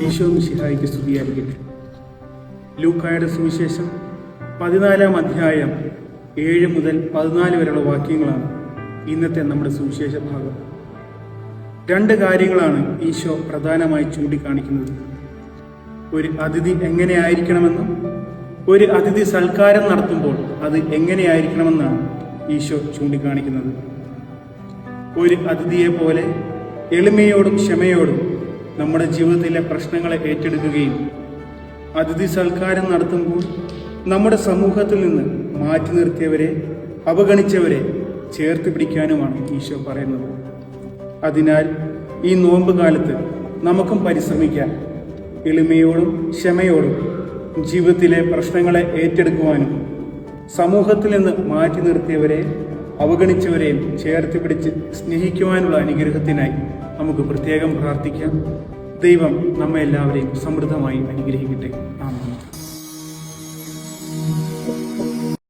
ഈശോ മിശിഹായ്ക്ക് സ്തുതിയായിരിക്കട്ടെ. ലൂക്കായുടെ സുവിശേഷം 14-ാം അധ്യായം 7 മുതൽ 14 വരെയുള്ള വാക്യങ്ങളാണ് ഇന്നത്തെ നമ്മുടെ സുവിശേഷ ഭാഗം. 2 കാര്യങ്ങളാണ് ഈശോ പ്രധാനമായി ചൂണ്ടിക്കാണിക്കുന്നത്. ഒരു അതിഥി എങ്ങനെയായിരിക്കണമെന്നും ഒരു അതിഥി സൽക്കാരം നടത്തുമ്പോൾ അത് എങ്ങനെയായിരിക്കണമെന്നാണ് ഈശോ ചൂണ്ടിക്കാണിക്കുന്നത്. ഒരു അതിഥിയെ പോലെ എളിമയോടും ക്ഷമയോടും നമ്മുടെ ജീവിതത്തിലെ പ്രശ്നങ്ങളെ ഏറ്റെടുക്കുകയും അതിഥി സൽക്കാരം നടത്തുമ്പോൾ നമ്മുടെ സമൂഹത്തിൽ നിന്ന് മാറ്റി നിർത്തിയവരെ, അവഗണിച്ചവരെ ചേർത്ത് പിടിക്കാനുമാണ് ഈശോ പറയുന്നത്. അതിനാൽ ഈ നോമ്പ് കാലത്ത് നമുക്കും പരിശ്രമിക്കാൻ എളിമയോടും ക്ഷമയോടും ജീവിതത്തിലെ പ്രശ്നങ്ങളെ ഏറ്റെടുക്കുവാനും സമൂഹത്തിൽ നിന്ന് മാറ്റി നിർത്തിയവരെ, അവഗണിച്ചവരെയും ചേർത്ത് പിടിച്ച് സ്നേഹിക്കുവാനുള്ള അനുഗ്രഹത്തിനായി നമുക്ക് പ്രത്യേകം പ്രാർത്ഥിക്കാം. ദൈവം നമ്മെ എല്ലാവരെയും സമൃദ്ധമായി അനുഗ്രഹിക്കട്ടെ. ആമേൻ.